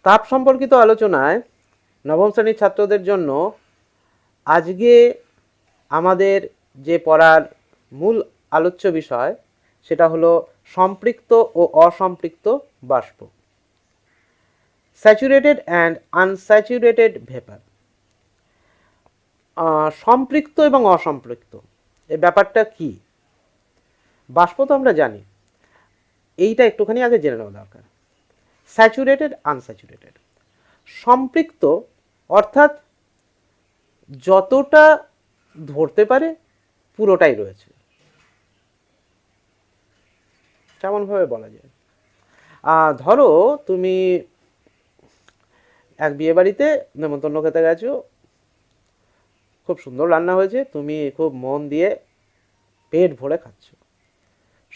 তাপ সম্পর্কিত আলোচনায় নবম শ্রেণীর ছাত্রদের জন্য আজকে আমাদের যে পড়ার মূল আলোচ্য বিষয় সেটা হলো সম্পৃক্ত ও অসম্পৃক্ত বাষ্প, স্যাচুরেটেড অ্যান্ড আনস্যাচুরেটেড ভেপার। সম্পৃক্ত এবং অসম্পৃক্ত এই ব্যাপারটা কি? বাষ্প তো আমরা জানি, এইটা একটুখানি আগে জেনে নেওয়া দরকার। Saturated, unsaturated. সম্পৃক্ত অর্থাৎ যতটা ধরতে পারে পুরোটাই রয়েছে, কেমনভাবে বলা যায়? ধরো তুমি এক বিয়ে বাড়িতে নেমন্তন্ন খেতে গেছো, খুব সুন্দর রান্না হয়েছে, তুমি খুব মন দিয়ে পেট ভরে খাচ্ছ,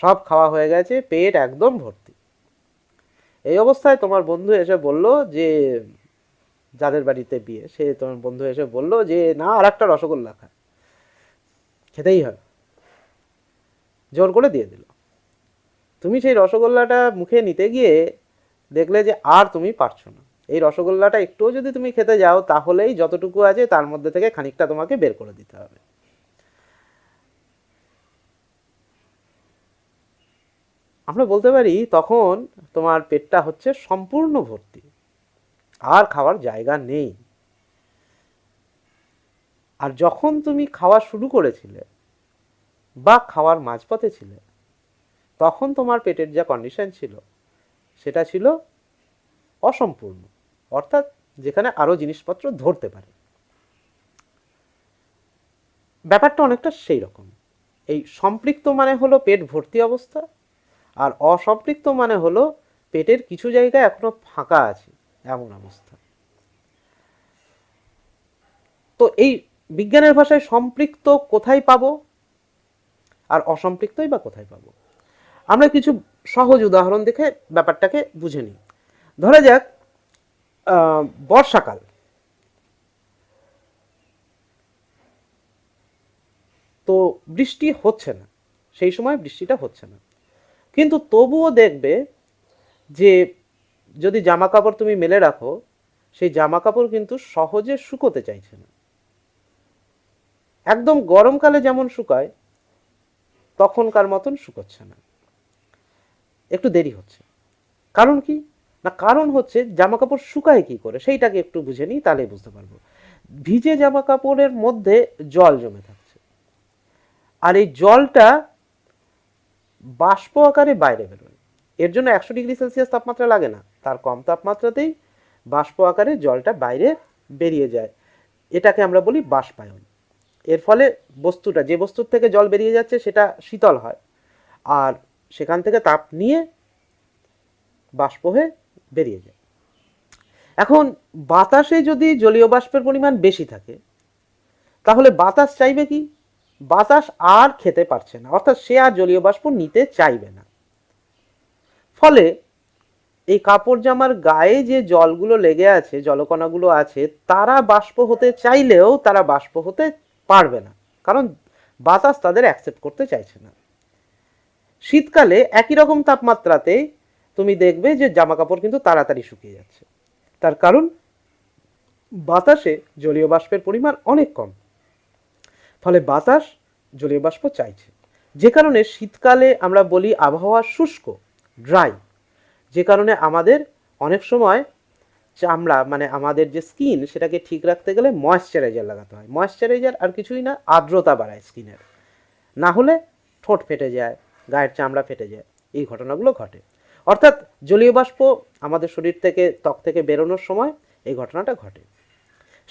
সব খাওয়া হয়ে গেছে, পেট একদম ভর্তি। এই অবস্থায় তোমার বন্ধু এসে বলল যে, যাদের বাড়িতে বিয়ে সে তোমার বন্ধু এসে বলল যে না, আর একটা রসগোল্লা খা, খেতেই হবে, জোর করে দিয়ে দিল। তুমি সেই রসগোল্লাটা মুখে নিতে গিয়ে দেখলে যে আর তুমি পারছো না। এই রসগোল্লাটা একটুও যদি তুমি খেতে যাও তাহলেই যতটুকু আছে তার মধ্যে থেকে খানিকটা তোমাকে বের করে দিতে হবে। আমরা বলতে পারি তখন তোমার পেটটা হচ্ছে সম্পূর্ণ ভর্তি, আর খাওয়ার জায়গা নেই। আর যখন তুমি খাওয়া শুরু করেছিলে বা খাওয়ার মাঝপথে ছিলে, তখন তোমার পেটের যা কন্ডিশন ছিল সেটা ছিল অসম্পূর্ণ, অর্থাৎ যেখানে আরো জিনিসপত্র ধরতে পারে। ব্যাপারটা অনেকটা সেই রকম। এই সম্পৃক্ত মানে হলো পেট ভর্তি অবস্থা, আর অসম্পৃক্ত মানে হলো পেটের কিছু জায়গায় এখনো ফাঁকা আছে এমন অবস্থা। তো এই বিজ্ঞানের ভাষায় সম্পৃক্ত কোথায় পাবো আর অসম্পৃক্তই বা কোথায় পাবো? আমরা কিছু সহজ উদাহরণ দেখে ব্যাপারটাকে বুঝে নিই। ধরা যাক বর্ষাকাল, তো বৃষ্টি হচ্ছে না, সেই সময় বৃষ্টিটা হচ্ছে না, কিন্তু তবুও দেখবে যে যদি জামা কাপড় তুমি মেলে রাখো, সেই জামা কাপড় কিন্তু সহজে শুকোতে চাইছে না। একদম গরমকালে যেমন শুকায় তখনকার মতন শুকোচ্ছে না, একটু দেরি হচ্ছে। কারণ কি না, কারণ হচ্ছে জামা কাপড় শুকায় কি করে সেইটাকে একটু বুঝে নিই, তাহলেই বুঝতে পারবো। ভিজে জামা কাপড়ের মধ্যে জল জমে থাকছে, আর এই জলটা বাষ্প আকারে বাইরে বেরোয়। এর জন্য 100 ডিগ্রি সেলসিয়াস তাপমাত্রা লাগে না, তার কম তাপমাত্রাতেই বাষ্প আকারে জলটা বাইরে বেরিয়ে যায়। এটাকে আমরা বলি বাষ্পায়ন। এর ফলে বস্তুটা, যে বস্তুর থেকে জল বেরিয়ে যাচ্ছে সেটা শীতল হয়, আর সেখান থেকে তাপ নিয়ে বাষ্প হয়ে বেরিয়ে যায়। এখন বাতাসে যদি জলীয় বাষ্পের পরিমাণ বেশি থাকে, তাহলে বাতাস চাইবে কি? বাতাস আর খেতে পারছে না, অর্থাৎ সে আর জলীয় বাষ্প নিতে চাইবে না। ফলে এই কাপড় জামার গায়ে যে জলগুলো লেগে আছে, জলকণাগুলো আছে, তারা বাষ্প হতে চাইলেও তারা বাষ্প হতে পারবে না, কারণ বাতাস তাদের অ্যাকসেপ্ট করতে চাইছে না। শীতকালে একই রকম তাপমাত্রাতে তুমি দেখবে যে জামা কাপড় কিন্তু তাড়াতাড়ি শুকিয়ে যাচ্ছে, তার কারণ বাতাসে জলীয় বাষ্পের পরিমাণ অনেক কম, ফলে বাতাস জলীয় বাষ্প চাইছে। যে কারণে শীতকালে আমরা বলি আবহাওয়া শুষ্ক, ড্রাই, যে কারণে আমাদের অনেক সময় চামড়া মানে আমাদের যে স্কিন সেটাকে ঠিক রাখতে গেলে ময়েশ্চারাইজার লাগাতে হয়। ময়েশ্চারাইজার আর কিছুই না, আর্দ্রতা বাড়ায় স্কিনের, না হলে ঠোঁট ফেটে যায়, গায়ের চামড়া ফেটে যায়, এই ঘটনাগুলো ঘটে। অর্থাৎ জলীয় বাষ্প আমাদের শরীর থেকে, ত্বক থেকে বেরোনোর সময় এই ঘটনাটা ঘটে।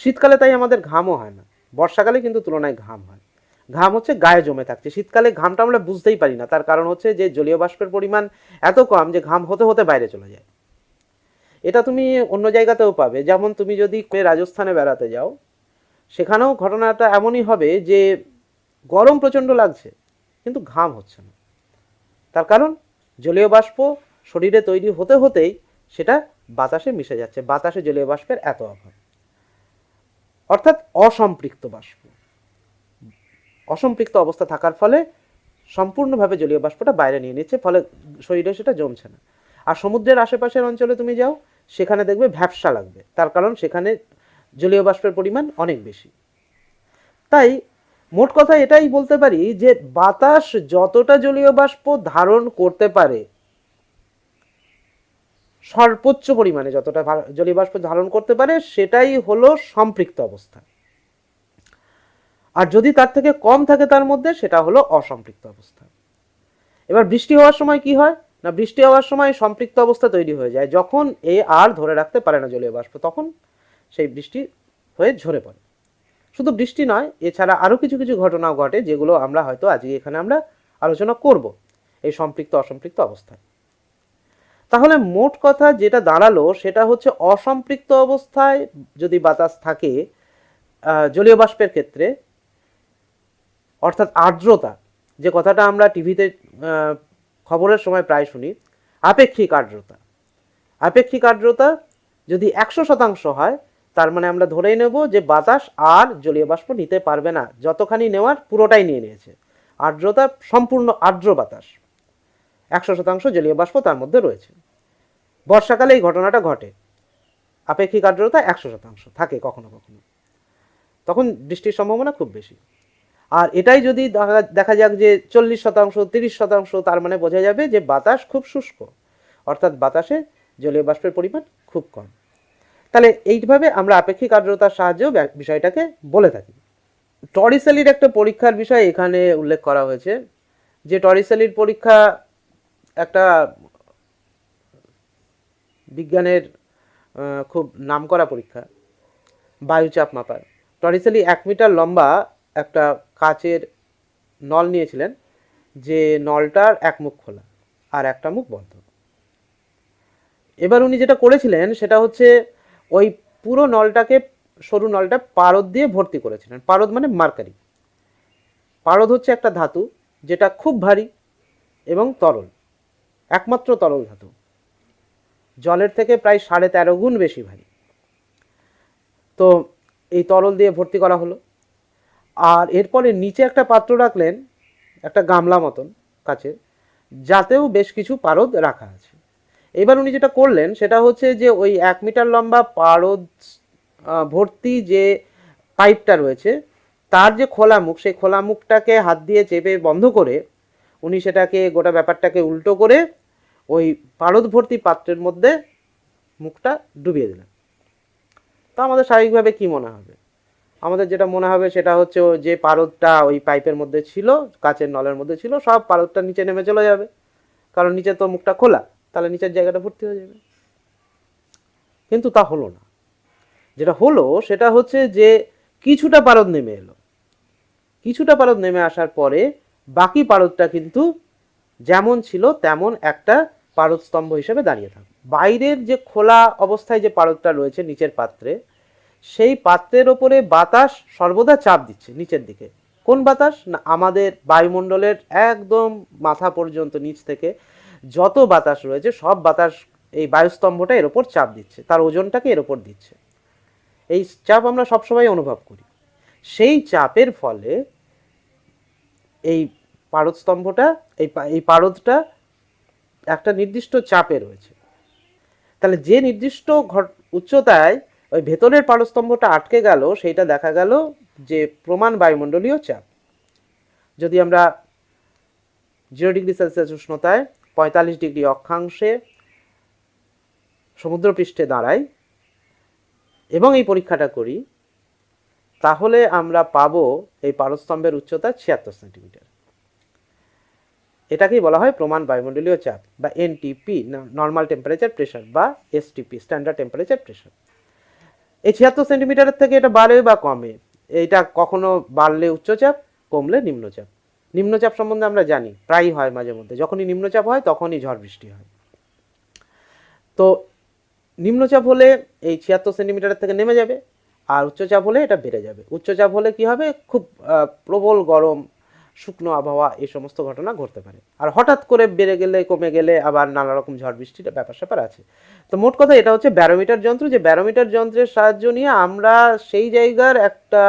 শীতকালে তাই আমাদের ঘামও হয় না, বর্ষাকালে কিন্তু তুলনায় ঘাম হয়। ঘাম হচ্ছে গায়ে জমে থাকছে, শীতকালে ঘামটা আমরা বুঝতেই পারি না, তার কারণ হচ্ছে যে জলীয় বাষ্পের পরিমাণ এত কম যে ঘাম হতে হতে বাইরে চলে যায়। এটা তুমি অন্য জায়গাতেও পাবে, যেমন তুমি যদি রাজস্থানে বেড়াতে যাও, সেখানেও ঘটনাটা এমনই হবে যে গরম প্রচণ্ড লাগছে কিন্তু ঘাম হচ্ছে না, তার কারণ জলীয় বাষ্প শরীরে তৈরি হতে হতেই সেটা বাতাসে মিশে যাচ্ছে, বাতাসে জলীয় বাষ্পের এত অভাব। অর্থাৎ অসম্পৃক্ত বাষ্প, অসম্পৃক্ত অবস্থা থাকার ফলে সম্পূর্ণভাবে জলীয় বাষ্পটা বাইরে নিয়ে নিচ্ছে, ফলে শরীরে সেটা জমছে না। আর সমুদ্রের আশেপাশের অঞ্চলে তুমি যাও, সেখানে দেখবে ভ্যাপসা লাগবে, তার কারণ সেখানে জলীয় বাষ্পের পরিমাণ অনেক বেশি। তাই মোট কথা এটাই বলতে পারি যে বাতাস যতটা জলীয় বাষ্প ধারণ করতে পারে, সর্বোচ্চ পরিমাণে যতটা জলীয় বাষ্প ধারণ করতে পারে, সেটাই হলো সম্পৃক্ত অবস্থা। আর যদি তার থেকে কম থাকে তার মধ্যে, সেটা হলো অসম্পৃক্ত অবস্থা। এবার বৃষ্টি হওয়ার সময় কি হয় না, বৃষ্টি হওয়ার সময় সম্পৃক্ত অবস্থা তৈরি হয়ে যায়। যখন এ আর ধরে রাখতে পারে না জলীয় বাষ্প, তখন সেই বৃষ্টি হয়ে ঝরে পড়ে। শুধু বৃষ্টি নয়, এছাড়া আরও কিছু কিছু ঘটনাও ঘটে, যেগুলো আমরা হয়তো আজকে এখানে আমরা আলোচনা করব এই সম্পৃক্ত অসম্পৃক্ত অবস্থায়। তাহলে মোট কথা যেটা দাঁড়ালো সেটা হচ্ছে, অসম্পৃক্ত অবস্থায় যদি বাতাস থাকে জলীয় বাষ্পের ক্ষেত্রে, অর্থাৎ আর্দ্রতা, যে কথাটা আমরা টিভিতে খবরের সময় প্রায় শুনি, আপেক্ষিক আর্দ্রতা। আপেক্ষিক আর্দ্রতা যদি 100% হয়, তার মানে আমরা ধরেই নেব যে বাতাস আর জলীয় বাষ্প নিতে পারবে না, যতখানি নেওয়ার পুরোটাই নিয়ে নিয়েছে। আর্দ্রতা সম্পূর্ণ আর্দ্র বাতাস, 100% জলীয় বাষ্প তার মধ্যে রয়েছে। বর্ষাকালে এই ঘটনাটা ঘটে, আপেক্ষিক আর্দ্রতা 100% থাকে কখনো কখনো, তখন বৃষ্টির সম্ভাবনা খুব বেশি। আর এটাই যদি দেখা যাক যে 40%, 30%, তার মানে বোঝা যাবে যে বাতাস খুব শুষ্ক, অর্থাৎ বাতাসে জলীয় বাষ্পের পরিমাণ খুব কম। তাহলে এইভাবে আমরা আপেক্ষিক আর্দ্রতার সাহায্যেও বিষয়টাকে বলে থাকি। টরিসেলির একটা পরীক্ষার বিষয় এখানে উল্লেখ করা হয়েছে, যে টরিসেলির পরীক্ষা একটা বিজ্ঞানের খুব নামকরা পরীক্ষা, বায়ুচাপ মাপার। টরিসেলি 1 মিটার লম্বা একটা কাচের নল নিয়েছিলেন, যে নলটার এক মুখ খোলা আর একটা মুখ বন্ধ। এবার উনি যেটা করেছিলেন সেটা হচ্ছে, ওই পুরো নলটাকে, সরু নলটা পারদ দিয়ে ভর্তি করেছিলেন। পারদ মানে মার্কারি। পারদ হচ্ছে একটা ধাতু যেটা খুব ভারী এবং তরল, একমাত্র তরল ধাতু, জলের থেকে প্রায় 13.5 গুণ বেশি ভারী। তো এই তরল দিয়ে ভর্তি করা হলো, আর এরপরে নিচে একটা পাত্র রাখলেন, একটা গামলা মতন কাচের, যাতেও বেশ কিছু পারদ রাখা আছে। এবার উনি যেটা করলেন সেটা হচ্ছে যে, ওই 1 মিটার লম্বা পারদ ভর্তি যে পাইপটা রয়েছে, তার যে খোলা মুখ, সেই খোলা মুখটাকে হাত দিয়ে চেপে বন্ধ করে উনি সেটাকে, গোটা ব্যাপারটাকে উল্টো করে ওই পারদ ভর্তি পাত্রের মধ্যে মুখটা ডুবিয়ে দিলেন। তো আমাদের স্বাভাবিকভাবে কি মনে হবে? আমাদের যেটা মনে হবে সেটা হচ্ছে, যে পারদটা ওই পাইপের মধ্যে ছিল, কাচের নলের মধ্যে ছিল, সব পারদটা নিচে নেমে চলে যাবে, কারণ নিচে তো মুখটা খোলা, তাহলে নিচের জায়গাটা ভর্তি হয়ে যাবে। কিন্তু তা হলো না। যেটা হলো সেটা হচ্ছে যে, কিছুটা পারদ নেমে এলো। কিছুটা পারদ নেমে আসার পরে বাকি পারদটা কিন্তু যেমন ছিল তেমন একটা পারদ স্তম্ভ হিসেবে দাঁড়িয়ে থাকবে। বাইরের যে খোলা অবস্থায় যে পারদটা রয়েছে নিচের পাত্রে, সেই পাত্রের ওপরে বাতাস সর্বদা চাপ দিচ্ছে নিচের দিকে। কোন বাতাস না, আমাদের বায়ুমণ্ডলের একদম মাথা পর্যন্ত নিচ থেকে যত বাতাস রয়েছে, সব বাতাস এই বায়ুস্তম্ভটা এর ওপর চাপ দিচ্ছে, তার ওজনটাকে এর ওপর দিচ্ছে। এই চাপ আমরা সবসময় অনুভব করি। সেই চাপের ফলে এই পারদ স্তম্ভটা, এই পারদটা একটা নির্দিষ্ট চাপে রয়েছে। তাহলে যে নির্দিষ্ট উচ্চতায় ওই ভেতরের পারস্তম্ভটা আটকে গেল, সেইটা দেখা গেল যে প্রমাণ বায়ুমণ্ডলীয় চাপ। যদি আমরা 0 ডিগ্রি সেলসিয়াস উষ্ণতায় 45 ডিগ্রি অক্ষাংশে সমুদ্রপৃষ্ঠে দাঁড়াই এবং এই পরীক্ষাটা করি, তাহলে আমরা পাবো এই পারস্তম্ভের উচ্চতা 76 সেন্টিমিটার। এটাকেই বলা হয় প্রমাণ বায়ুমণ্ডলীয় চাপ, বা এনটিপি, নর্মাল টেম্পারেচার প্রেশার, বা এসটিপি, স্ট্যান্ডার্ড টেম্পারেচার প্রেশার। এই 76 সেন্টিমিটারের থেকে এটা বাড়ে বা কমে, এটা কখনো বাড়লে উচ্চচাপ, কমলে নিম্নচাপ। নিম্নচাপ সম্বন্ধে আমরা জানি, প্রায়ই হয় মাঝে মধ্যে, যখনই নিম্নচাপ হয় তখনই ঝড় বৃষ্টি হয়। তো নিম্নচাপ হলে এই 76 সেন্টিমিটারের থেকে নেমে যাবে, আর উচ্চচাপ হলে এটা বেড়ে যাবে। উচ্চচাপ হলে কি হবে, খুব প্রবল গরম, শুকনো আবহাওয়া, এই সমস্ত ঘটনা ঘটতে পারে। আর হঠাৎ করে বেড়ে গেলে, কমে গেলে আবার নানা রকম ঝড় বৃষ্টির ব্যাপার স্যাপার আছে। তো মোট কথা এটা হচ্ছে ব্যারোমিটার যন্ত্র, যে ব্যারোমিটার যন্ত্রের সাহায্য নিয়ে আমরা সেই জায়গার একটা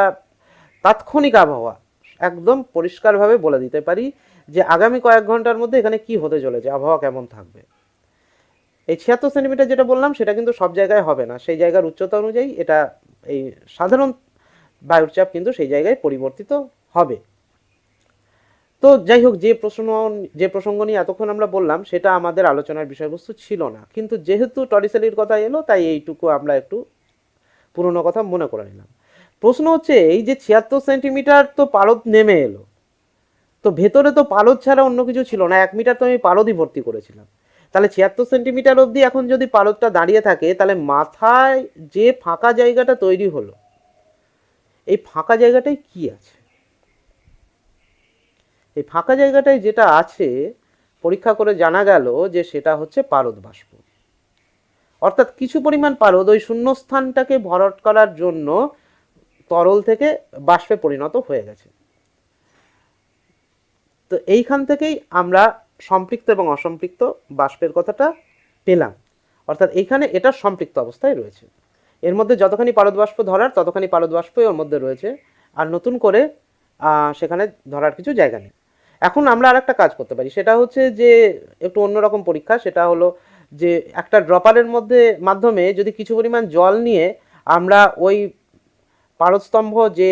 তাৎক্ষণিক আবহাওয়া একদম পরিষ্কারভাবে বলে দিতে পারি, যে আগামী কয়েক ঘন্টার মধ্যে এখানে কি হতে চলেছে, আবহাওয়া কেমন থাকবে। এই 76 সেন্টিমিটার যেটা বললাম সেটা কিন্তু সব জায়গায় হবে না, সেই জায়গার উচ্চতা অনুযায়ী এটা এই সাধারণ বায়ুর চাপ কিন্তু সেই জায়গায় পরিবর্তিত হবে। তো যাই হোক, যে প্রসঙ্গ নিয়ে এতক্ষণ আমরা বললাম সেটা আমাদের আলোচনার বিষয়বস্তু ছিল না, কিন্তু যেহেতু টরিসেলির কথা এলো তাই এইটুকু আমরা একটু পুরনো কথা মনে করে নিলাম। প্রশ্ন হচ্ছে, এই যে 76 সেন্টিমিটার তো পারদ নেমে এলো, তো ভেতরে তো পারদ ছাড়া অন্য কিছু ছিল না, 1 মিটার তো আমি পারদই ভর্তি করেছিলাম। তাহলে 76 সেন্টিমিটার অবধি এখন যদি পারদটা দাঁড়িয়ে থাকে, তাহলে মাথায় যে ফাঁকা জায়গাটা তৈরি হলো, এই ফাঁকা জায়গাটায় কি আছে? এই ফাঁকা জায়গাটায় যেটা আছে পরীক্ষা করে জানা গেল যে সেটা হচ্ছে পারদ বাষ্প। অর্থাৎ কিছু পরিমাণ পারদ ওই শূন্যস্থানটাকে ভরাট করার জন্য তরল থেকে বাষ্পে পরিণত হয়ে গেছে। তো এইখান থেকেই আমরা সম্পৃক্ত এবং অসম্পৃক্ত বাষ্পের কথাটা পেলাম। অর্থাৎ এইখানে এটা সম্পৃক্ত অবস্থায় রয়েছে, এর মধ্যে যতখানি পারদ বাষ্প ধরার ততখানি পারদ বাষ্পই ওর মধ্যে রয়েছে, আর নতুন করে সেখানে ধরার কিছু জায়গা নেই। এখন আমরা আর একটা কাজ করতে পারি, সেটা হচ্ছে যে একটু অন্যরকম পরীক্ষা, সেটা হলো যে একটা ড্রপারের মাধ্যমে যদি কিছু পরিমাণ জল নিয়ে আমরা ওই পারদস্তম্ভ যে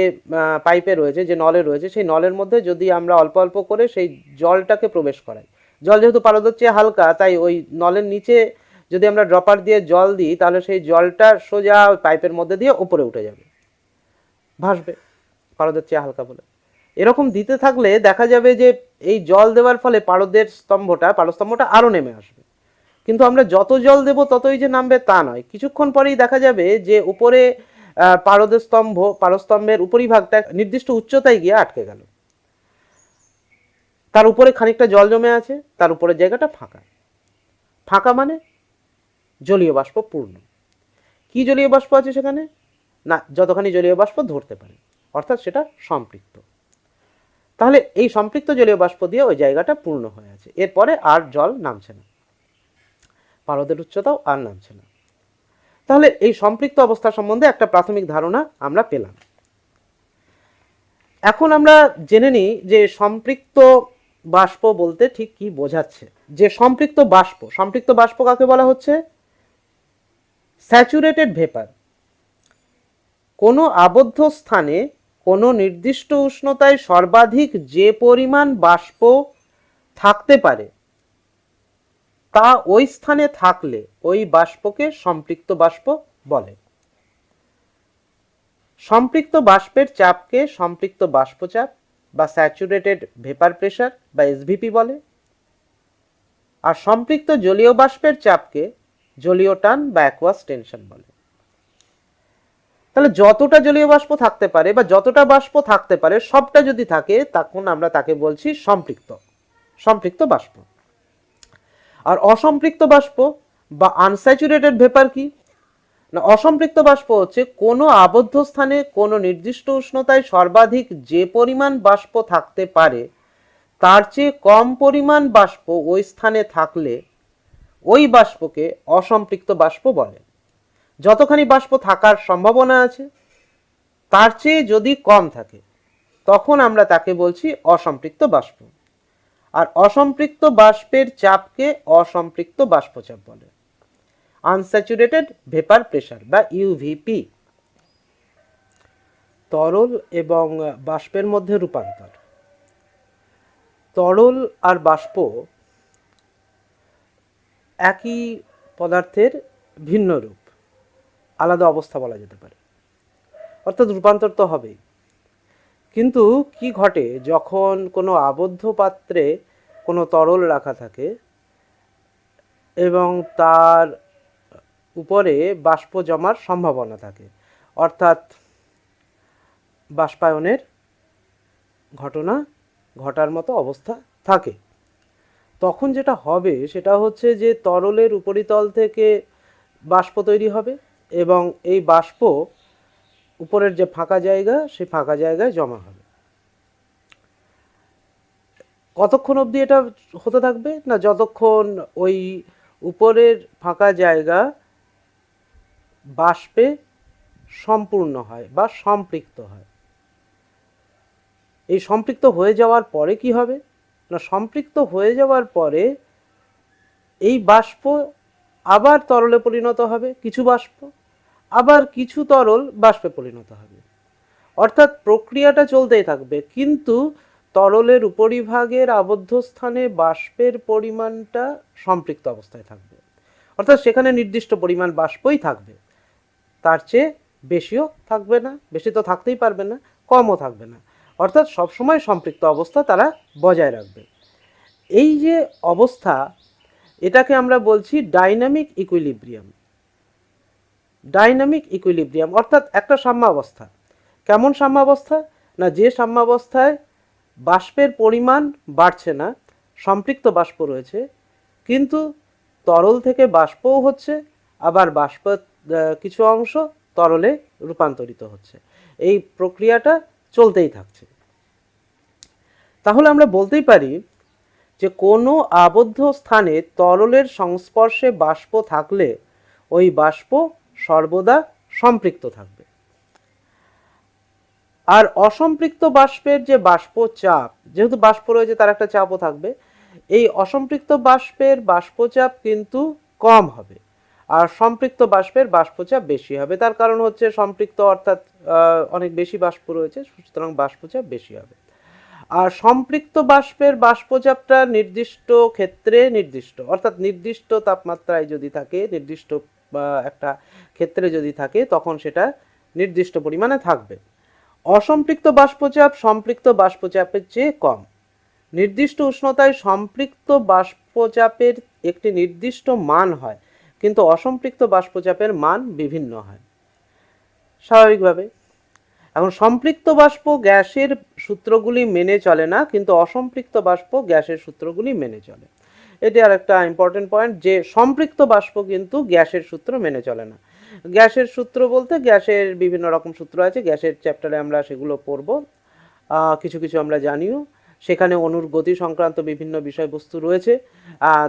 পাইপে রয়েছে, যে নলে রয়েছে, সেই নলের মধ্যে যদি আমরা অল্প অল্প করে সেই জলটাকে প্রবেশ করাই, জল যেহেতু পারদের চেয়ে হালকা, তাই ওই নলের নিচে যদি আমরা ড্রপার দিয়ে জল দিই, তাহলে সেই জলটা সোজা পাইপের মধ্যে দিয়ে উপরে উঠে যাবে, ভাসবে, পারদের চেয়ে হালকা বলে। এরকম দিতে থাকলে দেখা যাবে যে এই জল দেওয়ার ফলে পারদস্তম্ভটা আরও নেমে আসবে। কিন্তু আমরা যত জল দেব ততই যে নামবে তা নয়, কিছুক্ষণ পরেই দেখা যাবে যে উপরে পারস্তম্ভের উপরিভাগটা নির্দিষ্ট উচ্চতায় গিয়ে আটকে গেল, তার উপরে খানিকটা জল জমে আছে, তার উপরের জায়গাটা ফাঁকা। ফাঁকা মানে জলীয় বাষ্প পূর্ণ। কি জলীয় বাষ্প আছে সেখানে? না, যতখানি জলীয় বাষ্প ধরতে পারে, অর্থাৎ সেটা সম্পৃক্ত। তাহলে এই সম্পৃক্ত জলীয় বাষ্প দিয়ে ওই জায়গাটা পূর্ণ হয়ে আছে, এরপরে আর জল নামছে না, পারদের উচ্চতাও আর নামছে না। তাহলে এই সম্পৃক্ত অবস্থা সম্বন্ধে একটা প্রাথমিক ধারণা আমরা পেলাম। এখন আমরা জেনে নিই যে সম্পৃক্ত বাষ্প বলতে ঠিক কি বোঝাচ্ছে। যে সম্পৃক্ত বাষ্প কাকে বলা হচ্ছে? Saturated vapour. কোনো আবদ্ধ স্থানে কোনো নির্দিষ্ট উষ্ণতায় সর্বাধিক যে পরিমাণ বাষ্প থাকতে পারে, তা ওই স্থানে থাকলে ওই বাষ্পকে সম্পৃক্ত বাষ্প বলে। সম্পৃক্ত বাষ্পের চাপকে সম্পৃক্ত বাষ্পচাপ বা স্যাচুরেটেড ভেপার প্রেসার বা এসভিপি বলে, আর সম্পৃক্ত জলীয় বাষ্পের চাপকে জলীয় টান বা অ্যাকুয়াস টেনশন বলে। তাহলে যতটা জলীয় বাষ্প থাকতে পারে বা যতটা বাষ্প থাকতে পারে সবটা যদি থাকে, তখন আমরা তাকে বলছি সম্পৃক্ত বাষ্প। আর অসম্পৃক্ত বাষ্প বা আনস্যাচুরেটেড ভেপার কি না? অসম্পৃক্ত বাষ্প হচ্ছে কোনো আবদ্ধ স্থানে কোনো নির্দিষ্ট উষ্ণতায় সর্বাধিক যে পরিমাণ বাষ্প থাকতে পারে, তার চেয়ে কম পরিমাণ বাষ্প ওই স্থানে থাকলে ওই বাষ্পকে অসম্পৃক্ত বাষ্প বলে। যতখানি বাষ্প থাকার সম্ভাবনা আছে তার চেয়ে যদি কম থাকে, তখন আমরা তাকে বলছি অসম্পৃক্ত বাষ্প। আর অসম্পৃক্ত বাষ্পের চাপকে অসম্পৃক্ত বাষ্পচাপ বলে, আনস্যাচুরেটেড ভেপার প্রেসার বা ইউভিপি। তরল এবং বাষ্পের মধ্যে রূপান্তর। তরল আর বাষ্প একই পদার্থের ভিন্ন রূপ, আলাদা অবস্থা বলা যেতে পারে, অর্থাৎ রূপান্তর তো হবেই। কিন্তু কি ঘটে যখন কোনো আবদ্ধ পাত্রে কোনো তরল রাখা থাকে এবং তার উপরে বাষ্প জমার সম্ভাবনা থাকে, অর্থাৎ বাষ্পায়নের ঘটনা ঘটার মতো অবস্থা থাকে, তখন যেটা হবে সেটা হচ্ছে যে তরলের উপরিতল থেকে বাষ্প তৈরি হবে এবং এই বাষ্প উপরের যে ফাঁকা জায়গা, সেই ফাঁকা জায়গায় জমা হবে। কতক্ষণ অবধি এটা হতে থাকবে না? যতক্ষণ ওই উপরের ফাঁকা জায়গা বাষ্পে সম্পূর্ণ হয় বা সম্পৃক্ত হয়। এই সম্পৃক্ত হয়ে যাওয়ার পরে কি হবে না? সম্পৃক্ত হয়ে যাওয়ার পরে এই বাষ্প আবার তরলে পরিণত হবে কিছু বাষ্প, আবার কিছু তরল বাষ্পে পরিণত হবে। অর্থাৎ প্রক্রিয়াটা চলতেই থাকবে, কিন্তু তরলের উপরিভাগের আবদ্ধ স্থানে বাষ্পের পরিমাণটা সম্পৃক্ত অবস্থায় থাকবে। অর্থাৎ সেখানে নির্দিষ্ট পরিমাণ বাষ্পই থাকবে, তার চেয়ে বেশিও থাকবে না, বেশি তো থাকতেই পারবে না, কমও থাকবে না। অর্থাৎ সবসময় সম্পৃক্ত অবস্থা তারা বজায় রাখবে। এই যে অবস্থা, এটাকে আমরা বলছি ডাইনামিক ইকুইলিব্রিয়াম। ডাইনামিক ইকুইলিব্রিয়াম অর্থাৎ একটা সাম্যাবস্থা। কেমন সাম্যাবস্থা? না, যে সাম্যাবস্থায় বাষ্পের পরিমাণ বাড়ছে না, সম্পৃক্ত বাষ্প রয়েছে, কিন্তু তরল থেকে বাষ্পও হচ্ছে, আবার বাষ্প কিছু অংশ তরলে রূপান্তরিত হচ্ছে। এই প্রক্রিয়াটা চলতেই থাকছে। তাহলে আমরা বলতেই পারি যে কোনো আবদ্ধ স্থানে তরলের সংস্পর্শে বাষ্প থাকলে ওই বাষ্প সর্বদা সম্পৃক্ত থাকবে। আর অসম্পৃক্ত বাষ্পের যে বাষ্প চাপ, যেহেতু বাষ্প রয়েছে তার একটা চাপও থাকবে, এই অসম্পৃক্ত বাষ্পের বাষ্পচাপ কিন্তু কম হবে, আর সম্পৃক্ত বাষ্পের বাষ্পচাপ বেশি হবে। তার কারণ হচ্ছে সম্পৃক্ত অর্থাৎ অনেক বেশি বাষ্প রয়েছে, সুতরাং বাষ্পচাপ বেশি হবে। আর সম্পৃক্ত বাষ্পের বাষ্পচাপটা নির্দিষ্ট ক্ষেত্রে নির্দিষ্ট, অর্থাৎ নির্দিষ্ট তাপমাত্রায় যদি থাকে, নির্দিষ্ট একটা ক্ষেত্রে যদি থাকে, তখন সেটা নির্দিষ্ট পরিমাণে থাকবে। অসম্পৃক্ত বাষ্পচাপ সম্পৃক্ত বাষ্পচাপের চেয়ে কম। নির্দিষ্ট উষ্ণতায় সম্পৃক্ত বাষ্পচাপের একটি নির্দিষ্ট মান হয়, কিন্তু অসম্পৃক্ত বাষ্পচাপের মান বিভিন্ন হয় স্বাভাবিকভাবে। এখন সম্পৃক্ত বাষ্প গ্যাসের সূত্রগুলি মেনে চলে না, কিন্তু অসম্পৃক্ত বাষ্প গ্যাসের সূত্রগুলি মেনে চলে। এটি আর একটা ইম্পর্টেন্ট পয়েন্ট, যে সম্পৃক্ত বাষ্প কিন্তু গ্যাসের সূত্র মেনে চলে না। গ্যাসের সূত্র বলতে গ্যাসের বিভিন্ন রকম সূত্র আছে, গ্যাসের চ্যাপ্টারে আমরা সেগুলো পড়ব, কিছু কিছু আমরা জানিও। সেখানে অণুর গতি সংক্রান্ত বিভিন্ন বিষয়বস্তু রয়েছে,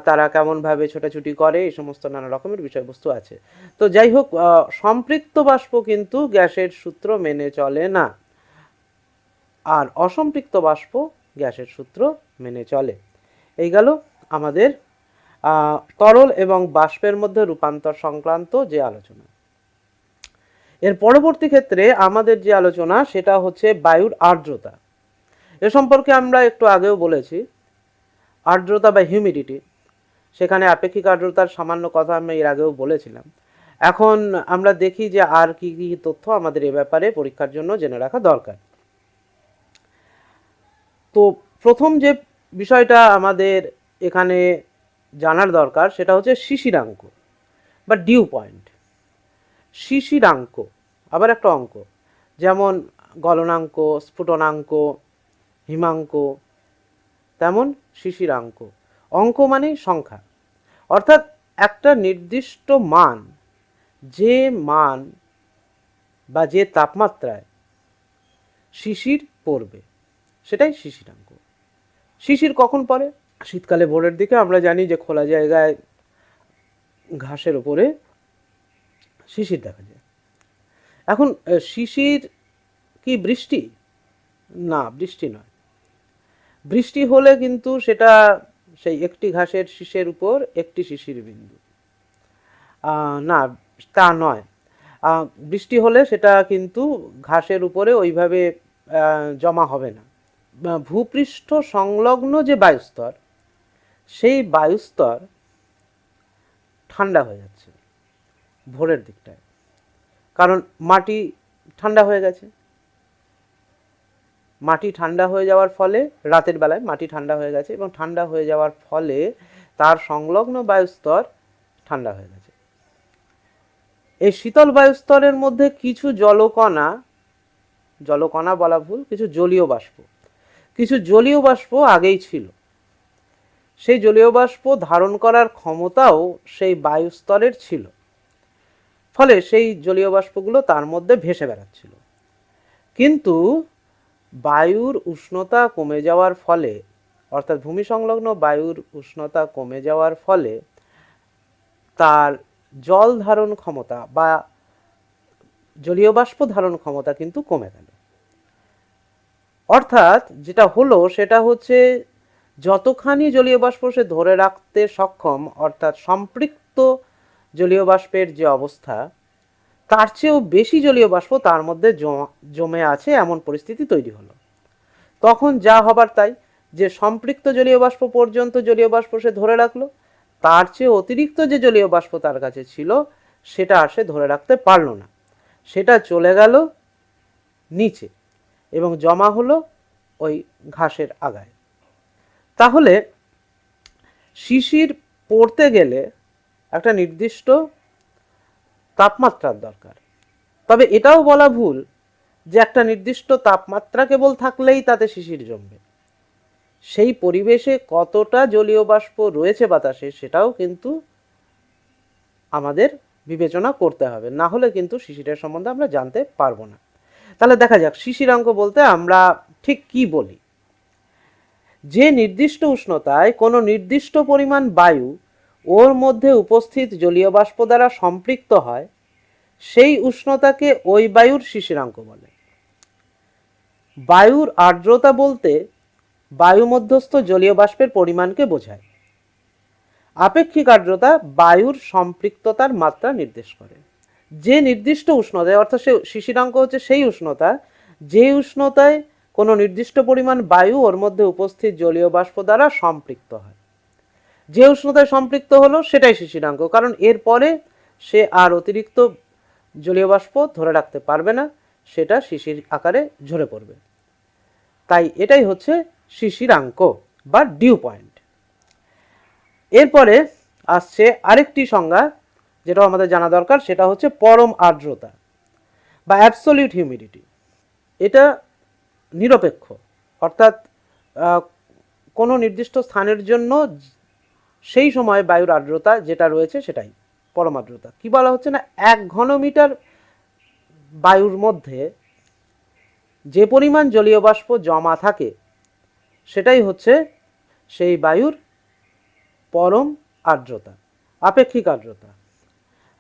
তারা কেমনভাবে ছোটাছুটি করে, এই সমস্ত নানা রকমের বিষয়বস্তু আছে। তো যাই হোক, সম্পৃক্ত বাষ্প কিন্তু গ্যাসের সূত্র মেনে চলে না, আর অসম্পৃক্ত বাষ্প গ্যাসের সূত্র মেনে চলে। এই গেল আমাদের তরল এবং বাষ্পের মধ্যে রূপান্তর সংক্রান্ত যে আলোচনা। এর পরবর্তী ক্ষেত্রে আমাদের যে আলোচনা সেটা হচ্ছে বায়ুর আর্দ্রতা। এ সম্পর্কে আমরা একটু আগেও বলেছি, আর্দ্রতা বা হিউমিডিটি, সেখানে আপেক্ষিক আর্দ্রতার সামান্য কথা আমি এর আগেও বলেছিলাম। এখন আমরা দেখি যে আর কি কি তথ্য আমাদের এ ব্যাপারে পরীক্ষার জন্য জেনে রাখা দরকার। তো প্রথম যে বিষয়টা আমাদের এখানে জানার দরকার সেটা হচ্ছে শিশিরাঙ্ক বা ডিউ পয়েন্ট। শিশিরাঙ্ক আবার একটা অঙ্ক, যেমন গলনাঙ্ক, স্ফুটনাঙ্ক, হিমাঙ্ক, তেমন শিশিরাঙ্ক। অঙ্ক মানে সংখ্যা, অর্থাৎ একটা নির্দিষ্ট মান, যে মান বা যে তাপমাত্রায় শিশির পড়বে সেটাই শিশিরাঙ্ক। শিশির কখন পড়ে? শীতকালে ভোরের দিকে আমরা জানি যে খোলা জায়গায় ঘাসের উপরে শিশির দেখা যায়। এখন শিশির কি বৃষ্টি? না, বৃষ্টি নয়। বৃষ্টি হলে কিন্তু সেটা সেই একটি ঘাসের শীষের উপর একটি শিশির বিন্দু, না তা নয়। বৃষ্টি হলে সেটা কিন্তু ঘাসের উপরে ওইভাবে জমা হবে না। ভূপৃষ্ঠ সংলগ্ন যে বায়ুস্তর, সেই বায়ুস্তর ঠান্ডা হয়ে যাচ্ছে ভোরের দিকটায়, কারণ মাটি ঠান্ডা হয়ে গেছে। মাটি ঠান্ডা হয়ে যাওয়ার ফলে, রাতের বেলায় মাটি ঠান্ডা হয়ে গেছে, এবং ঠান্ডা হয়ে যাওয়ার ফলে তার সংলগ্ন বায়ুস্তর ঠান্ডা হয়ে গেছে। এই শীতল বায়ুস্তরের মধ্যে কিছু জলকণা, জলকণা বলা ভুল, কিছু জলীয় বাষ্প, কিছু জলীয় বাষ্প আগেই ছিল। সেই জলীয় বাষ্প ধারণ করার ক্ষমতাও সেই বায়ুস্তরের ছিল, ফলে সেই জলীয় বাষ্পগুলো তার মধ্যে ভেসে বেড়াচ্ছিল। কিন্তু বায়ুর উষ্ণতা কমে যাওয়ার ফলে, অর্থাৎ ভূমি সংলগ্ন বায়ুর উষ্ণতা কমে যাওয়ার ফলে তার জল ধারণ ক্ষমতা বা জলীয় বাষ্প ধারণ ক্ষমতা কিন্তু কমে গেল। অর্থাৎ যেটা হলো সেটা হচ্ছে, যতখানি জলীয় বাষ্প সে ধরে রাখতে সক্ষম, অর্থাৎ সম্পৃক্ত জলীয় বাষ্পের যে অবস্থা, তার চেয়েও বেশি জলীয় বাষ্প তার মধ্যে জমে আছে এমন পরিস্থিতি তৈরি হলো। তখন যা হবার তাই, যে সম্পৃক্ত জলীয় বাষ্প পর্যন্ত জলীয় বাষ্প সে ধরে রাখলো, তার চেয়ে অতিরিক্ত যে জলীয় বাষ্প তার কাছে ছিল সেটা আর সে ধরে রাখতে পারলো না, সেটা চলে গেল নিচে এবং জমা হলো ওই ঘাসের আগায়। তাহলে শিশির পড়তে গেলে একটা নির্দিষ্ট তাপমাত্রার দরকার। তবে এটাও বলা ভুল যে একটা নির্দিষ্ট তাপমাত্রা কেবল থাকলেই তাতে শিশির জমবে। সেই পরিবেশে কতটা জলীয় বাষ্প রয়েছে বাতাসে সেটাও কিন্তু আমাদের বিবেচনা করতে হবে, না হলে কিন্তু শিশিরের সম্বন্ধে আমরা জানতে পারবো না। তাহলে দেখা যাক শিশিরাঙ্ক বলতে আমরা ঠিক কি বলি। যে নির্দিষ্ট উষ্ণতায় কোনো নির্দিষ্ট পরিমাণ বায়ু ওর মধ্যে উপস্থিত জলীয় বাষ্প দ্বারা সম্পৃক্ত হয়, সেই উষ্ণতাকে ওই বায়ুর শিশিরাঙ্ক বলে। বায়ুর আর্দ্রতা বলতে বায়ু মধ্যস্থ জলীয় বাষ্পের পরিমাণকে বোঝায়। আপেক্ষিক আর্দ্রতা বায়ুর সম্পৃক্ততার মাত্রা নির্দেশ করে। যে নির্দিষ্ট উষ্ণতায়, অর্থাৎ সে শিশিরাঙ্ক হচ্ছে সেই উষ্ণতা যে উষ্ণতায় কোনো নির্দিষ্ট পরিমাণ বায়ু ওর মধ্যে উপস্থিত জলীয় বাষ্প দ্বারা সম্পৃক্ত হয়। যে উষ্ণতায় সম্পৃক্ত হলো সেটাই শিশিরাঙ্ক, কারণ এরপরে সে আর অতিরিক্ত জলীয় বাষ্প ধরে রাখতে পারবে না, সেটা শিশির আকারে ঝরে পড়বে। তাই এটাই হচ্ছে শিশিরাঙ্ক বা ডিউ পয়েন্ট। এরপরে আসছে আরেকটি সংজ্ঞা যেটা আমাদের জানা দরকার, সেটা হচ্ছে পরম আর্দ্রতা বা অ্যাবসলিউট হিউমিডিটি। এটা নিরপেক্ষ, অর্থাৎ কোনো নির্দিষ্ট স্থানের জন্য সেই সময় বায়ুর আর্দ্রতা যেটা রয়েছে সেটাই পরম আর্দ্রতা। কি বলা হচ্ছে না, 1 ঘনমিটার বায়ুর মধ্যে যে পরিমাণ জলীয় বাষ্প জমা থাকে সেটাই হচ্ছে সেই বায়ুর পরম আর্দ্রতা। আপেক্ষিক আর্দ্রতা,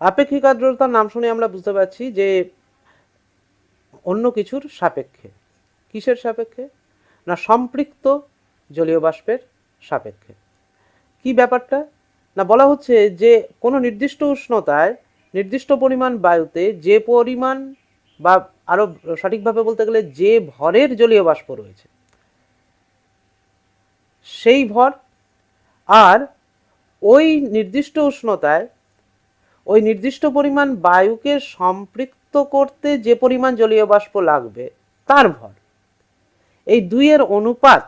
আপেক্ষিক আর্দ্রতার নাম শুনে আমরা বুঝতে পারছি যে অন্য কিছুর সাপেক্ষে। কিসের সাপেক্ষে? না, সম্পৃক্ত জলীয় বাষ্পের সাপেক্ষে। কি ব্যাপারটা না, বলা হচ্ছে যে কোনো নির্দিষ্ট উষ্ণতায় নির্দিষ্ট পরিমাণ বায়ুতে যে পরিমাণ, বা আরো সঠিকভাবে বলতে গেলে যে ভরের জলীয় বাষ্প রয়েছে সেই ভর, আর ওই নির্দিষ্ট উষ্ণতায় ওই নির্দিষ্ট পরিমাণ বায়ুকে সম্পৃক্ত করতে যে পরিমাণ জলীয় বাষ্প লাগবে তার ভর, এই দুইয়ের অনুপাত,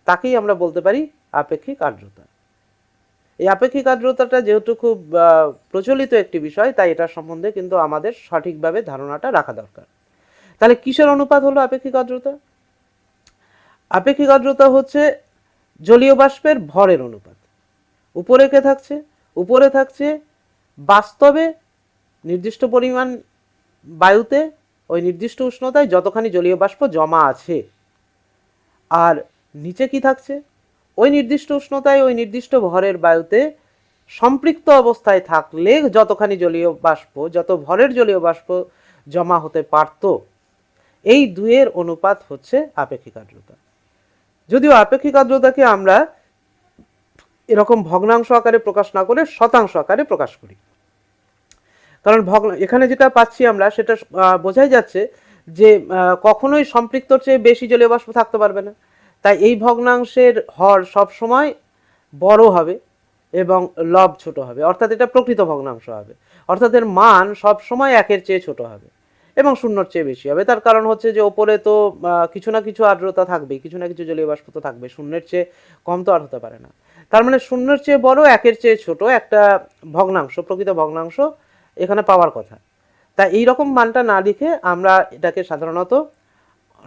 তাকেই আমরা বলতে পারি আপেক্ষিক আর্দ্রতা। এই আপেক্ষিক আর্দ্রতাটা যেহেতু খুব প্রচলিত একটি বিষয়, তাই এটার সম্বন্ধে কিন্তু আমাদের সঠিকভাবে ধারণাটা রাখা দরকার। তাহলে কিসের অনুপাত হলো আপেক্ষিক আর্দ্রতা? আপেক্ষিক আর্দ্রতা হচ্ছে জলীয় বাষ্পের ভরের অনুপাত। উপরে কে থাকছে? উপরে থাকছে বাস্তবে নির্দিষ্ট পরিমাণ বায়ুতে ওই নির্দিষ্ট উষ্ণতায় যতখানি জলীয় বাষ্প জমা আছে, আর নিচে কি থাকছে? ওই নির্দিষ্ট উষ্ণতায় ওই নির্দিষ্ট ভরের বায়ুতে সম্পৃক্ত অবস্থায় থাকলে যতখানি জলীয় বাষ্প, যত ভরের জলীয় বাষ্প জমা হতে পারত, এই দুয়ের অনুপাত হচ্ছে আপেক্ষিক আর্দ্রতা। যদিও আপেক্ষিক আর্দ্রতাকে আমরা এরকম ভগ্নাংশ আকারে প্রকাশ না করে শতাংশ আকারে প্রকাশ করি, কারণ এখানে যেটা পাচ্ছি আমরা সেটা বোঝাই যাচ্ছে যে কখনোই সম্পৃক্তর চেয়ে বেশি জলীয় বাষ্প থাকতে পারবে না, তাই এই ভগ্নাংশের হর সবসময় বড় হবে এবং লব ছোট হবে, অর্থাৎ এটা প্রকৃত ভগ্নাংশ হবে, অর্থাৎ এর মান সবসময় 1-এর চেয়ে ছোট হবে এবং 0-এর চেয়ে বেশি হবে। তার কারণ হচ্ছে যে ওপরে তো কিছু না কিছু আর্দ্রতা থাকবে, কিছু না কিছু জলীয় বাষ্প তো থাকবে, 0-এর চেয়ে কম তো আর হতে পারে না। তার মানে 0-এর চেয়ে বড়, 1-এর চেয়ে ছোট একটা ভগ্নাংশ, প্রকৃত ভগ্নাংশ এখানে পাওয়ার কথা। তাই এইরকম মানটা না লিখে আমরা এটাকে সাধারণত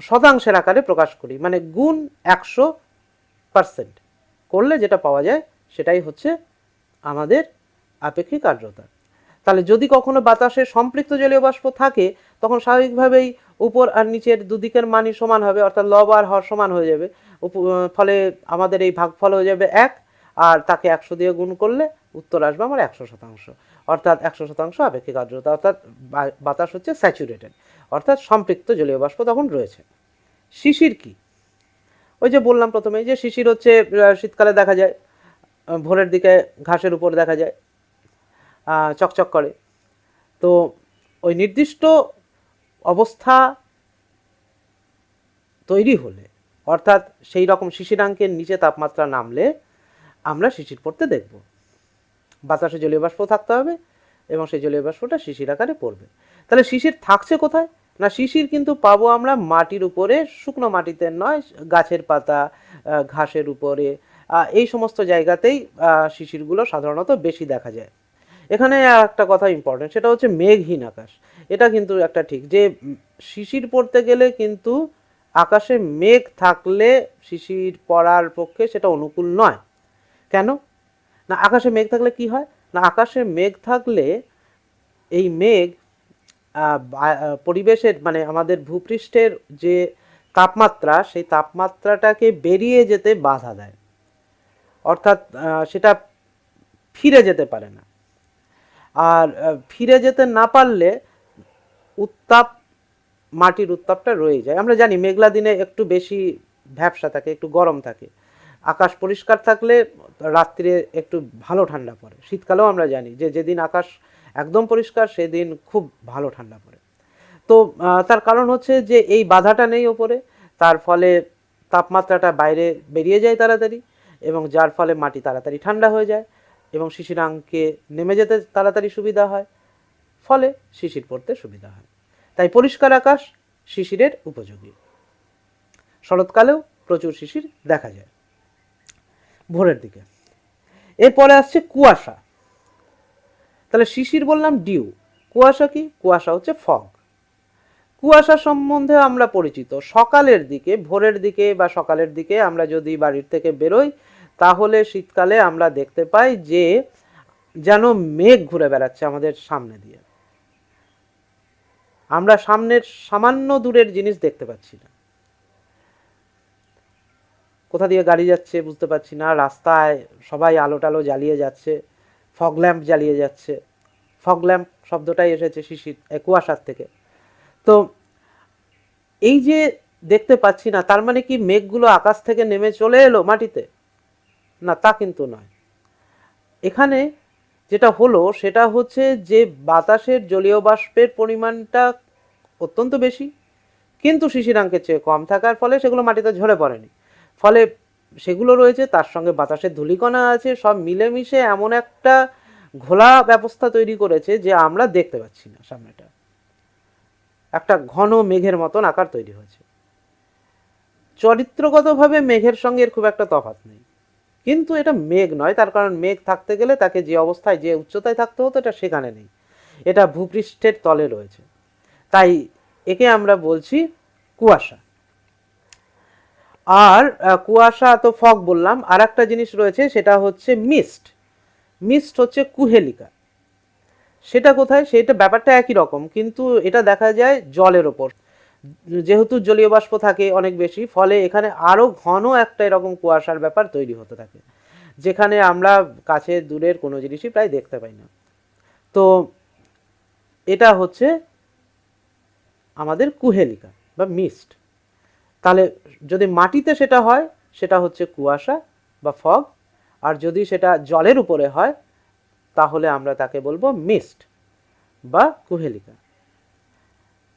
শতাংশের আকারে প্রকাশ করি, মানে গুণ 100% করলে যেটা পাওয়া যায় সেটাই হচ্ছে আমাদের আপেক্ষিক আর্দ্রতা। তাহলে যদি কখনো বাতাসে সম্পৃক্ত জলীয় বাষ্প থাকে তখন স্বাভাবিকভাবেই উপর আর নিচের দুদিকের মানই সমান হবে, অর্থাৎ লব আর হর সমান হয়ে যাবে, ফলে আমাদের এই ভাগফল হয়ে যাবে 1, আর তাকে 100 দিয়ে গুণ করলে উত্তর আসবে আমার 100%, অর্থাৎ 100% আপেক্ষিক আর্দ্রতা, অর্থাৎ বাতাস হচ্ছে স্যাচুরেটেড, অর্থাৎ সম্পৃক্ত জলীয় বাষ্প তখন রয়েছে। শিশির কি? ওই যে বললাম প্রথমেই যে শিশির হচ্ছে শীতকালে দেখা যায়, ভোরের দিকে ঘাসের উপর দেখা যায়, চকচক করে। তো ওই নির্দিষ্ট অবস্থা তৈরি হলে, অর্থাৎ সেই রকম শিশিরাঙ্কের নিচে তাপমাত্রা নামলে আমরা শিশির পড়তে দেখব। বাতাসে জলীয় বাষ্প থাকতে হবে এবং সেই জলীয় বাষ্পটা শিশির আকারে পড়বে। তাহলে শিশির থাকছে কোথায়? না, শিশির কিন্তু পাবো আমরা মাটির উপরে, শুকনো মাটিতে নয়, গাছের পাতা, ঘাসের উপরে, এই সমস্ত জায়গাতেই শিশিরগুলো সাধারণত বেশি দেখা যায়। এখানে একটা কথা ইম্পর্টেন্ট, সেটা হচ্ছে মেঘহীন আকাশ। এটা কিন্তু একটা ঠিক যে শিশির পড়তে গেলে কিন্তু আকাশে মেঘ থাকলে শিশির পড়ার পক্ষে সেটা অনুকূল নয়। কেন? না, আকাশে মেঘ থাকলে কি হয়? না, আকাশে মেঘ থাকলে এই মেঘ পরিবেশের মানে আমাদের ভূপৃষ্ঠের যে তাপমাত্রা, সেই তাপমাত্রাটাকে বেরিয়ে যেতে বাধা দেয়, অর্থাৎ সেটা ফিরে যেতে পারে না। আর ফিরে যেতে না পারলে উত্তাপ, মাটির উত্তাপটা রয়ে যায়। আমরা জানি মেঘলা দিনে একটু বেশি ভ্যাপসা থাকে, একটু গরম থাকে। আকাশ পরিষ্কার থাকলে রাত্রে একটু ভালো ঠান্ডা পড়ে। শীতকালেও আমরা জানি যে যেদিন আকাশ একদম পরিষ্কার সেদিন খুব ভালো ঠান্ডা পড়ে। তো তার কারণ হচ্ছে যে এই বাধাটা নেই ওপরে, তার ফলে তাপমাত্রাটা বাইরে বেরিয়ে যায় তাড়াতাড়ি, এবং যার ফলে মাটি তাড়াতাড়ি ঠান্ডা হয়ে যায় এবং শিশিরাঙ্কে নেমে যেতে তাড়াতাড়ি সুবিধা হয়, ফলে শিশির পড়তে সুবিধা হয়। তাই পরিষ্কার আকাশ শিশিরের উপযোগী। শরৎকালেও প্রচুর শিশির দেখা যায় ভোরের দিকে। এরপরে আসছে কুয়াশা। তাহলে শিশির বললাম ডিউ, কুয়াশা কি? কুয়াশা হচ্ছে ফগ। কুয়াশা সম্বন্ধে আমরা পরিচিত সকালের দিকে, ভোরের দিকে বা সকালের দিকে আমরা যদি বাড়ির থেকে বেরোই, তাহলে শীতকালে আমরা দেখতে পাই যে যেন মেঘ ঘুরে বেড়াচ্ছে আমাদের সামনে দিয়ে। আমরা সামনের সামান্য দূরের জিনিস দেখতে পাচ্ছি না, কোথা দিয়ে গাড়ি যাচ্ছে বুঝতে পারছি না, রাস্তায় সবাই আলো টালো জ্বালিয়ে যাচ্ছে, ফগ ল্যাম্প জ্বালিয়ে যাচ্ছে। ফগ ল্যাম্প শব্দটাই এসেছে শিশির কুয়াশার থেকে। তো এই যে দেখতে পাচ্ছি না, তার মানে কি মেঘগুলো আকাশ থেকে নেমে চলে এলো মাটিতে? না, তা কিন্তু নয়। এখানে যেটা হলো সেটা হচ্ছে যে বাতাসের জলীয় বাষ্পের পরিমাণটা অত্যন্ত বেশি, কিন্তু শিশিরাঙ্কের চেয়ে কম থাকার ফলে সেগুলো মাটিতে ঝরে পড়েনি। ফলে সেগুলো রয়েছে, তার সঙ্গে বাতাসের ধূলিকণা আছে, সব মিলেমিশে এমন একটা ঘোলা ব্যবস্থা তৈরি করেছে যে আমরা দেখতে পাচ্ছি না সামনেটা, একটা ঘন মেঘের মতন আকার তৈরি হয়েছে। চরিত্রগতভাবে মেঘের সঙ্গে এর খুব একটা তফাৎ নেই, কিন্তু এটা মেঘ নয়। তার কারণ মেঘ থাকতে গেলে তাকে যে অবস্থায়, যে উচ্চতায় থাকতে হতো, এটা সেখানে নেই, এটা ভূপৃষ্ঠের তলে রয়েছে। তাই একে আমরা বলছি কুয়াশা। আর কুয়াশা তো ফগ বললাম, আর একটা জিনিস রয়েছে সেটা হচ্ছে মিস্ট। মিস্ট হচ্ছে কুহেলিকা। সেটা কোথায়? সেটা ব্যাপারটা একই রকম, কিন্তু এটা দেখা যায় জলের ওপর। যেহেতু জলীয় বাষ্প থাকে অনেক বেশি, ফলে এখানে আরো ঘন একটা এরকম কুয়াশার ব্যাপার তৈরি হতে থাকে, যেখানে আমরা কাছে দূরের কোনো জিনিসই প্রায় দেখতে পাই না। তো এটা হচ্ছে আমাদের কুহেলিকা বা মিস্ট। তাহলে যদি মাটিতে সেটা হয় সেটা হচ্ছে কুয়াশা বা ফগ, আর যদি সেটা জলের উপরে হয় তাহলে আমরা তাকে বলবো মিস্ট বা কুহেলিকা।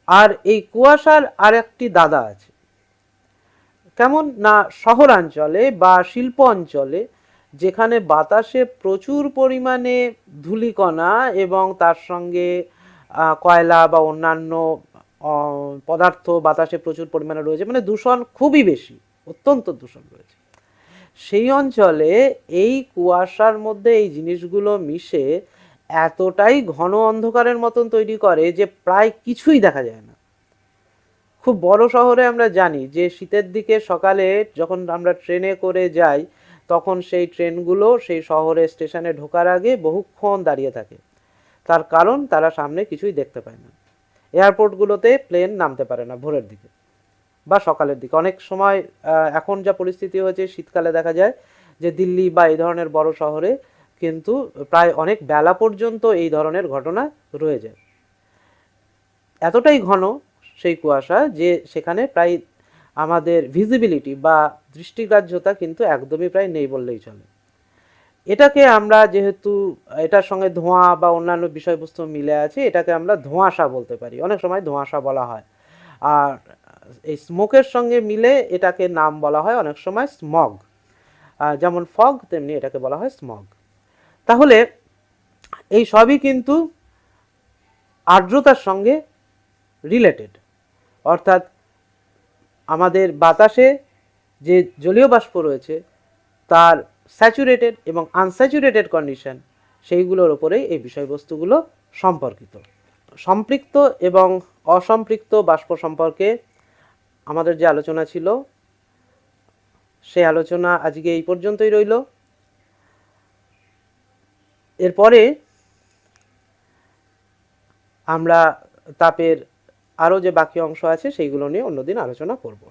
আর এই কুয়াশার আর একটি দাদা আছে। কেমন না, শহরাঞ্চলে বা শিল্প অঞ্চলে যেখানে বাতাসে প্রচুর পরিমাণে ধূলিকণা এবং তার সঙ্গে কয়লা বা অন্যান্য পদার্থ বাতাসে প্রচুর পরিমাণে রয়েছে, মানে দূষণ খুবই বেশি, অত্যন্ত দূষণ রয়েছে, সেই অঞ্চলে এই কুয়াশার মধ্যে এই জিনিসগুলো মিশে এতটাই ঘন অন্ধকারের মতন তৈরি করে যে প্রায় কিছুই দেখা যায় না। খুব বড় শহরে আমরা জানি যে শীতের দিকে সকালে যখন আমরা ট্রেনে করে যাই, তখন সেই ট্রেনগুলো সেই শহরের স্টেশনে ঢোকার আগে বহুক্ষণ দাঁড়িয়ে থাকে, তার কারণ তারা সামনে কিছুই দেখতে পায় না। এয়ারপোর্টগুলোতে প্লেন নামতে পারে না ভোরের দিকে বা সকালের দিকে। অনেক সময় এখন যা পরিস্থিতি হয়েছে শীতকালে দেখা যায় যে দিল্লি বা এই ধরনের বড় শহরে কিন্তু প্রায় অনেক বেলা পর্যন্ত এই ধরনের ঘটনা রয়ে যায়। এতটাই ঘন সেই কুয়াশা যে সেখানে প্রায় আমাদের ভিজিবিলিটি বা দৃষ্টিগ্রাহ্যতা কিন্তু একদমই প্রায় নেই বললেই চলে। এটাকে আমরা যেহেতু এটার সঙ্গে ধোঁয়া বা অন্যান্য বিষয়বস্তু মিলে আছে, এটাকে আমরা ধোঁয়াশা বলতে পারি, অনেক সময় ধোঁয়াশা বলা হয়। আর এই স্মোকের সঙ্গে মিলে এটাকে নাম বলা হয় অনেক সময় স্মগ। যেমন ফগ তেমনি এটাকে বলা হয় স্মগ। তাহলে এই সবই কিন্তু আর্দ্রতার সঙ্গে রিলেটেড, অর্থাৎ আমাদের বাতাসে যে জলীয় বাষ্প রয়েছে তার স্যাচুরেটেড এবং আনস্যাচুরেটেড কন্ডিশন, সেইগুলোর ওপরেই এই বিষয়বস্তুগুলো সম্পর্কিত। সম্পৃক্ত এবং অসম্পৃক্ত বাষ্প সম্পর্কে আমাদের যে আলোচনা ছিল, সেই আলোচনা আজকে এই পর্যন্তই রইল। এরপরে আমরা তাপের আরও যে বাকি অংশ আছে সেইগুলো নিয়ে অন্যদিন আলোচনা করব।